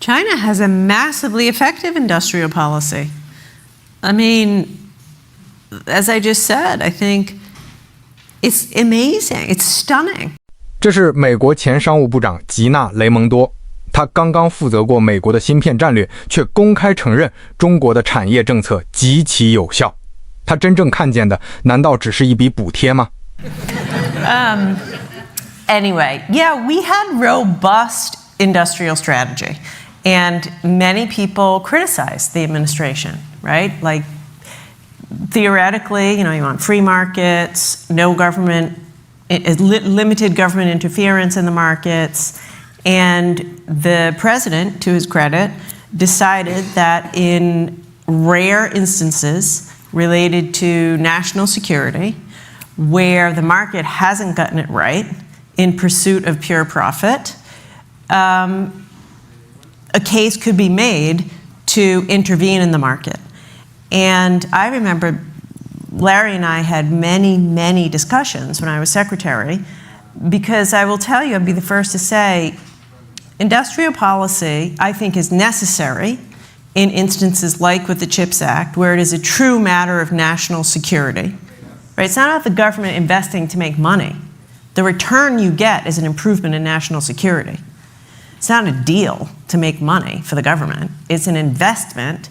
China has a massively effective industrial policy. I mean, as I just said, I think it's amazing. It's stunning. 这是美国前商务部长吉娜·雷蒙多，他刚刚负责过美国的芯片战略，却公开承认中国的产业政策极其有效。他真正看见的难道只是一笔补贴吗？ Anyway, yeah, we had robust industrial strategy. And many people criticized the administration, right? Like, theoretically, you want free markets, no government, limited government interference in the markets. And the president, to his credit, decided that in rare instances related to national security, where the market hasn't gotten it right in pursuit of pure profit, a case could be made to intervene in the market. And I remember Larry and I had many, many discussions when I was secretary, because I will tell you, I'd be the first to say, industrial policy, I think, is necessary in instances like with the CHIPS Act, where it is a true matter of national security. Right? It's not about the government investing to make money. The return you get is an improvement in national security. It's not a deal to make money for the government. It's an investment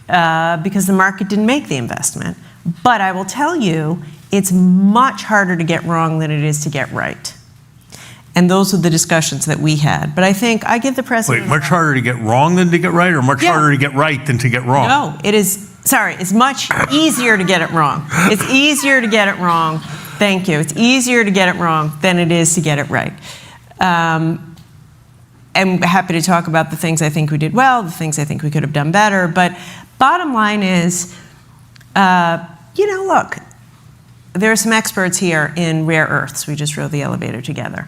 because the market didn't make the investment. But I will tell you, it's much harder to get wrong than it is to get right. And those are the discussions that we had. But I think I give the president... Wait, much harder to get wrong than to get right, or much harder to get right than to get wrong? No, it is, sorry, it's much easier to get it wrong. It's easier to get it wrong. Thank you. It's easier to get it wrong than it is to get it right. I'm happy to talk about the things I think we did well, the things I think we could have done better. But bottom line is, look, there are some experts here in rare earths. We just rode the elevator together.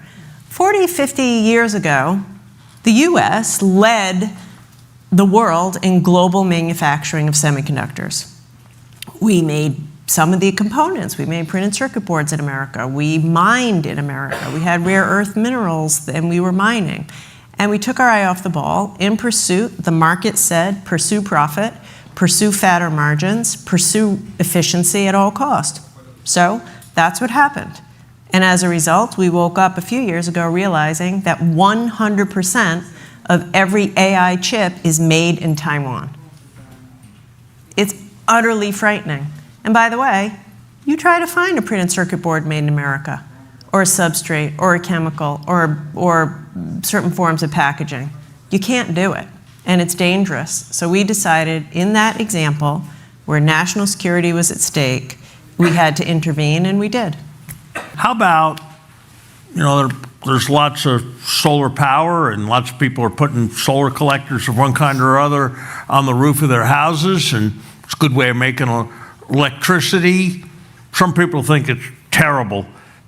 40, 50 years ago, the US led the world in global manufacturing of semiconductors. We made some of the components. We made printed circuit boards in America. We mined in America. We had rare earth minerals and we were mining. And we took our eye off the ball. In pursuit, the market said, pursue profit, pursue fatter margins, pursue efficiency at all cost. So that's what happened. And as a result, we woke up a few years ago realizing that 100% of every AI chip is made in Taiwan. It's utterly frightening. And by the way, you try to find a printed circuit board made in America, or a substrate, or a chemical, or certain forms of packaging. You can't do it, and it's dangerous. So we decided in that example, where national security was at stake, we had to intervene, and we did. How about, there's lots of solar power and lots of people are putting solar collectors of one kind or other on the roof of their houses, and it's a good way of making electricity. Some people think it's terrible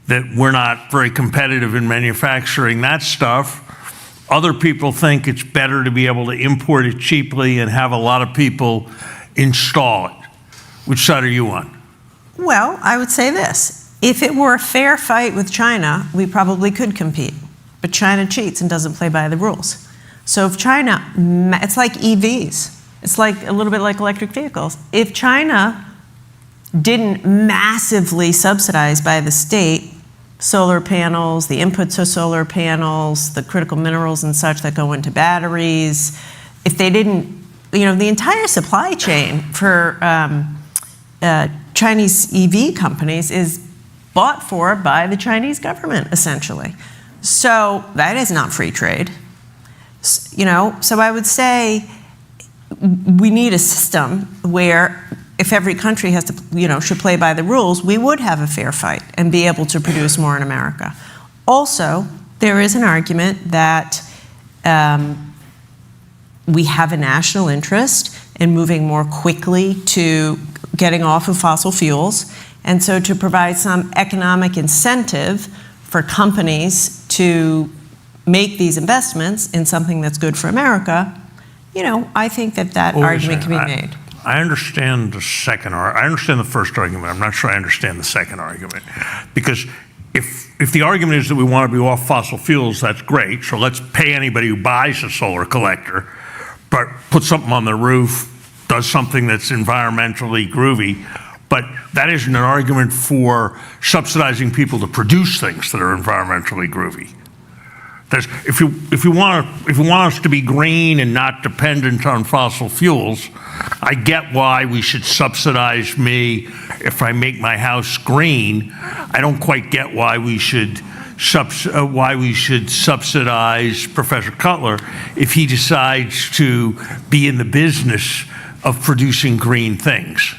that we're not very competitive in manufacturing that stuff. Other people think it's better to be able to import it cheaply and have a lot of people install it. Which side are you on? Well, I would say this. If it were a fair fight with China, we probably could compete. But China cheats and doesn't play by the rules. So if China, it's like EVs. It's like a little bit like electric vehicles. If China didn't massively subsidize by the state solar panels, the inputs to solar panels, the critical minerals and such that go into batteries, if they didn't, the entire supply chain for Chinese EV companies is bought for by the Chinese government, essentially. So that is not free trade. So I would say we need a system where if every country has to, should play by the rules, we would have a fair fight and be able to produce more in America. Also, there is an argument that we have a national interest in moving more quickly to getting off of fossil fuels. And so to provide some economic incentive for companies to make these investments in something that's good for America, I think that argument can be made. I understand the first argument. I'm not sure I understand the second argument. Because if the argument is that we want to be off fossil fuels, that's great. So let's pay anybody who buys a solar collector, but put something on the roof, does something that's environmentally groovy. But that isn't an argument for subsidizing people to produce things that are environmentally groovy. If you want us to be green and not dependent on fossil fuels, I get why we should subsidize me if I make my house green. I don't quite get why we should subsidize Professor Cutler if he decides to be in the business of producing green things.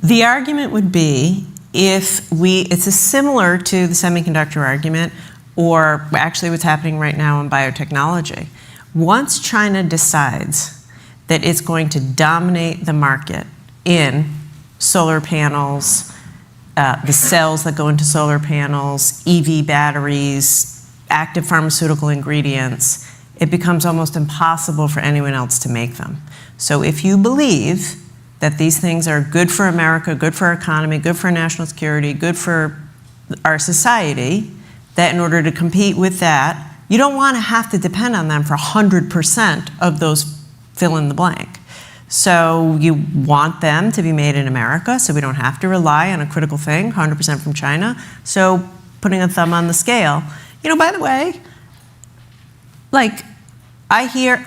The argument would be it's similar to the semiconductor argument, or actually what's happening right now in biotechnology. Once China decides that it's going to dominate the market in solar panels, the cells that go into solar panels, EV batteries, active pharmaceutical ingredients, it becomes almost impossible for anyone else to make them. So if you believe that these things are good for America, good for our economy, good for national security, good for our society, that in order to compete with that, you don't want to have to depend on them for 100% of those fill in the blank. So you want them to be made in America, so we don't have to rely on a critical thing, 100% from China. So putting a thumb on the scale. By the way,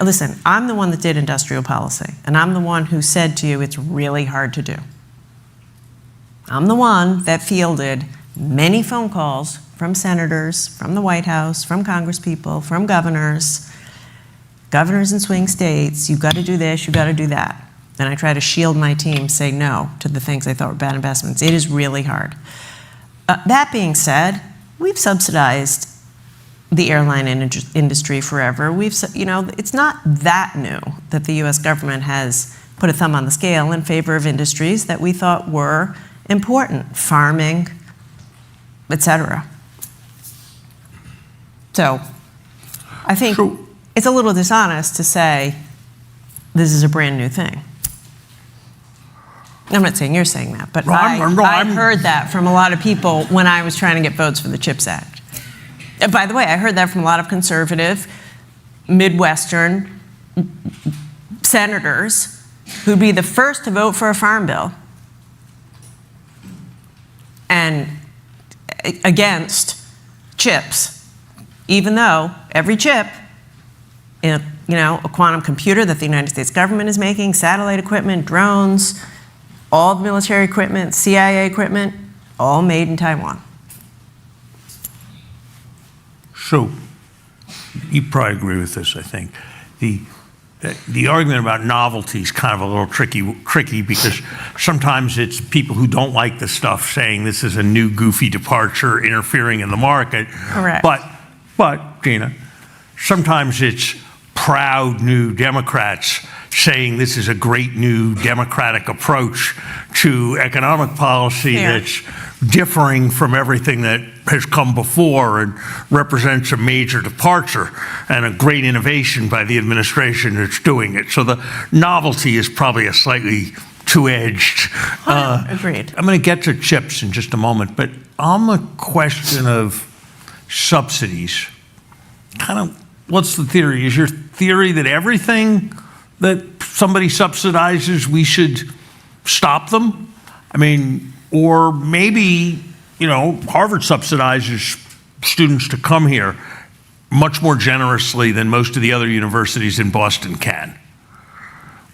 listen, I'm the one that did industrial policy, and I'm the one who said to you it's really hard to do. I'm the one that fielded many phone calls from senators, from the White House, from congresspeople, from governors in swing states. You've got to do this, you've got to do that. And I try to shield my team, say no to the things I thought were bad investments. It is really hard. That being said, we've subsidized the airline industry forever. It's not that new that the US government has put a thumb on the scale in favor of industries that we thought were important, farming, etc. So I think it's a little dishonest to say this is a brand new thing. I'm not saying you're saying that, but I heard that from a lot of people when I was trying to get votes for the CHIPS Act. And by the way, I heard that from a lot of conservative, Midwestern senators who'd be the first to vote for a farm bill and against chips, even though every chip, a quantum computer that the United States government is making, satellite equipment, drones, all the military equipment, CIA equipment, all made in Taiwan. So, you probably agree with this, I think. The argument about novelty is kind of a little tricky because sometimes it's people who don't like the stuff saying this is a new goofy departure interfering in the market. Correct. But Gina, sometimes it's proud new Democrats saying this is a great new democratic approach to economic policy that's differing from everything that has come before and represents a major departure and a great innovation by the administration that's doing it. So the novelty is probably a slightly two-edged. Agreed. I'm going to get to chips in just a moment, but on the question of subsidies, what's the theory? Is your theory that everything that somebody subsidizes, we should stop them? Or maybe, Harvard subsidizes students to come here much more generously than most of the other universities in Boston can.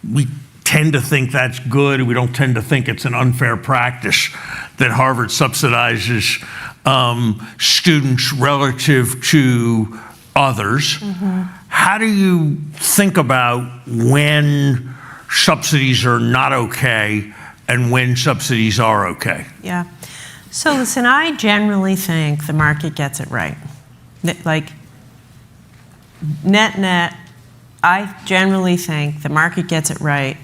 We tend to think that's good. We don't tend to think it's an unfair practice that Harvard subsidizes students relative to others. Mm-hmm. How do you think about when subsidies are not okay and when subsidies are okay? Yeah. So listen, I generally think the market gets it right. Net, I generally think the market gets it right,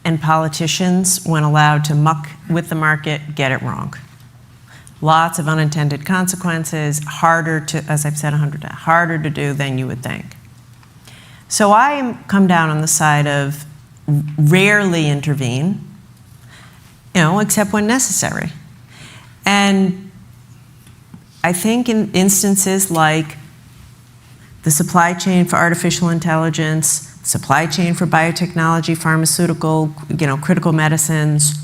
and politicians, when allowed to muck with the market, get it wrong. Lots of unintended consequences, harder to, as I've said 100 times, harder to do than you would think. So I come down on the side of rarely intervene, except when necessary. And I think in instances like the supply chain for artificial intelligence, supply chain for biotechnology, pharmaceutical, critical medicines,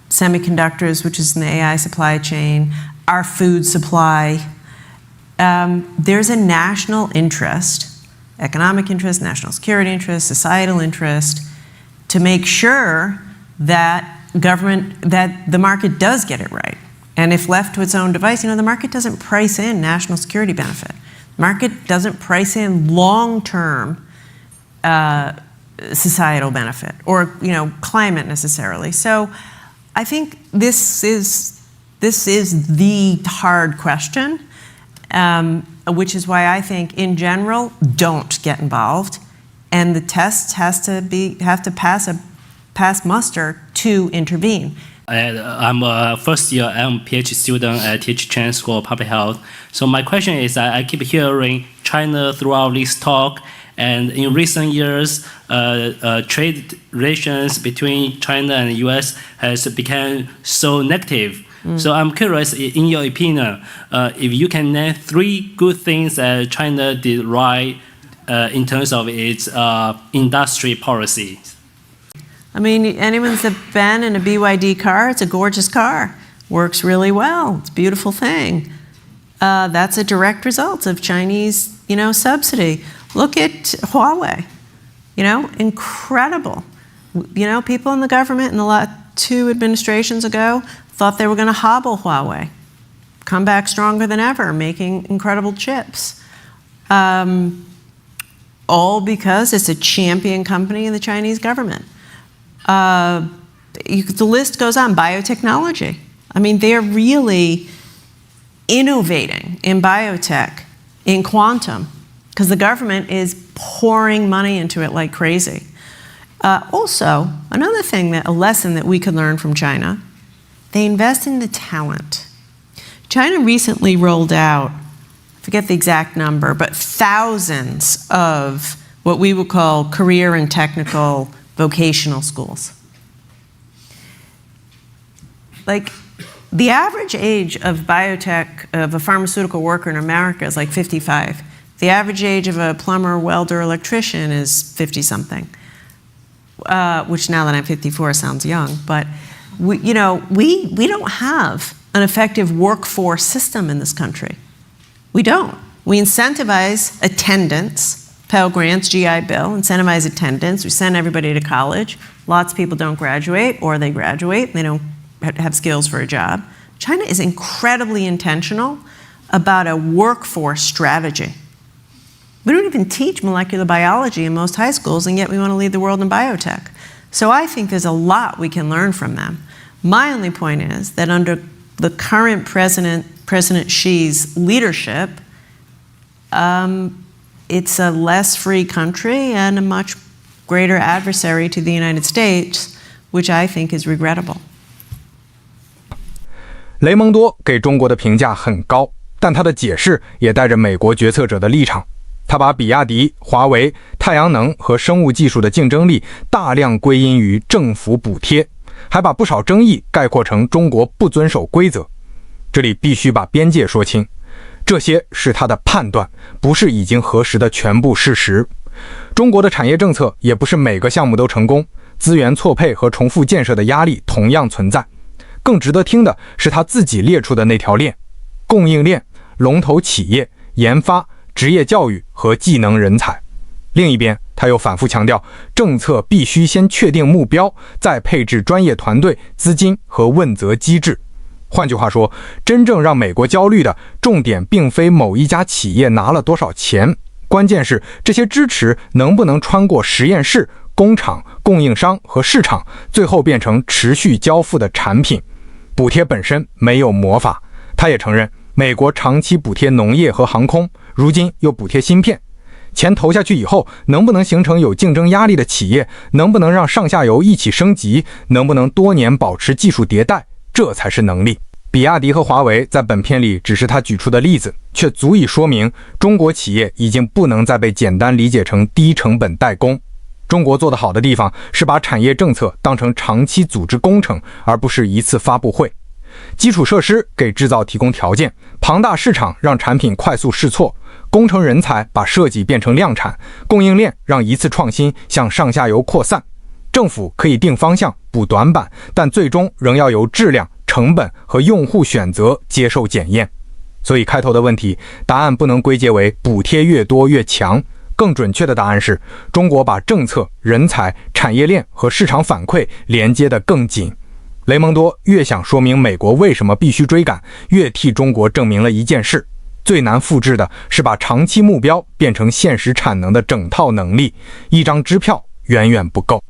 semiconductors, which is in the AI supply chain, our food supply, there's a national interest, economic interest, national security interest, societal interest, to make sure that the market does get it right. And if left to its own device, the market doesn't price in national security benefit. The market doesn't price in long-term societal benefit or, climate necessarily. So I think this is the hard question, which is why I think, in general, don't get involved, and the tests have to pass muster to intervene. I'm a first-year PhD student at Teach Chan School of Public Health. So my question is, I keep hearing China throughout this talk, and in recent years, trade relations between China and the U.S. has become so negative. So I'm curious, in your opinion, if you can name 3 good things that China did right in terms of its industry policy. I mean, anyone's been in a BYD car, it's a gorgeous car. Works really well. It's a beautiful thing. That's a direct result of Chinese, subsidy. Look at Huawei. Incredible. People in the government in the 2 administrations ago thought they were going to hobble Huawei. Come back stronger than ever, making incredible chips. All because it's a champion company in the Chinese government. The list goes on. Biotechnology. I mean, they're really innovating in biotech, in quantum, because the government is pouring money into it like crazy. Also, another thing, a lesson that we could learn from China, they invest in the talent. China recently rolled out, I forget the exact number, but thousands of what we would call career and technical vocational schools. Like, the average age of a pharmaceutical worker in America is like 55. The average age of a plumber, welder, electrician is 50-something, which now that I'm 54 sounds young. But we don't have an effective workforce system in this country. We don't. We incentivize attendance. Pell Grants, GI Bill, incentivize attendance. We send everybody to college. Lots of people don't graduate, or they graduate and they don't have skills for a job. China is incredibly intentional about a workforce strategy. We don't even teach molecular biology in most high schools, and yet we want to lead the world in biotech. So I think there's a lot we can learn from them. My only point is that under the current President Xi's leadership, it's a less free country and a much greater adversary to the United States, which I think is regrettable. 雷蒙多给中国的评价很高，但他的解释也带着美国决策者的立场。他把比亚迪、华为、太阳能和生物技术的竞争力大量归因于政府补贴，还把不少争议概括成中国不遵守规则。这里必须把边界说清，这些是他的判断，不是已经核实的全部事实。中国的产业政策也不是每个项目都成功，资源错配和重复建设的压力同样存在。更值得听的是他自己列出的那条链：供应链、龙头企业、研发、职业教育和技能人才。另一边，他又反复强调，政策必须先确定目标，再配置专业团队、资金和问责机制。换句话说，真正让美国焦虑的重点并非某一家企业拿了多少钱，关键是这些支持能不能穿过实验室、工厂、供应商和市场，最后变成持续交付的产品。补贴本身没有魔法，他也承认美国长期补贴农业和航空，如今又补贴芯片。钱投下去以后，能不能形成有竞争压力的企业，能不能让上下游一起升级，能不能多年保持技术迭代，这才是能力。比亚迪和华为在本片里只是他举出的例子，却足以说明中国企业已经不能再被简单理解成低成本代工。中国做得好的地方是把产业政策当成长期组织工程，而不是一次发布会。基础设施给制造提供条件，庞大市场让产品快速试错，工程人才把设计变成量产，供应链让一次创新向上下游扩散。政府可以定方向、补短板，但最终仍要由质量、成本和用户选择接受检验。所以开头的问题，答案不能归结为补贴越多越强，更准确的答案是，中国把政策、人才、产业链和市场反馈连接得更紧。雷蒙多越想说明美国为什么必须追赶，越替中国证明了一件事：最难复制的是把长期目标变成现实产能的整套能力，一张支票远远不够。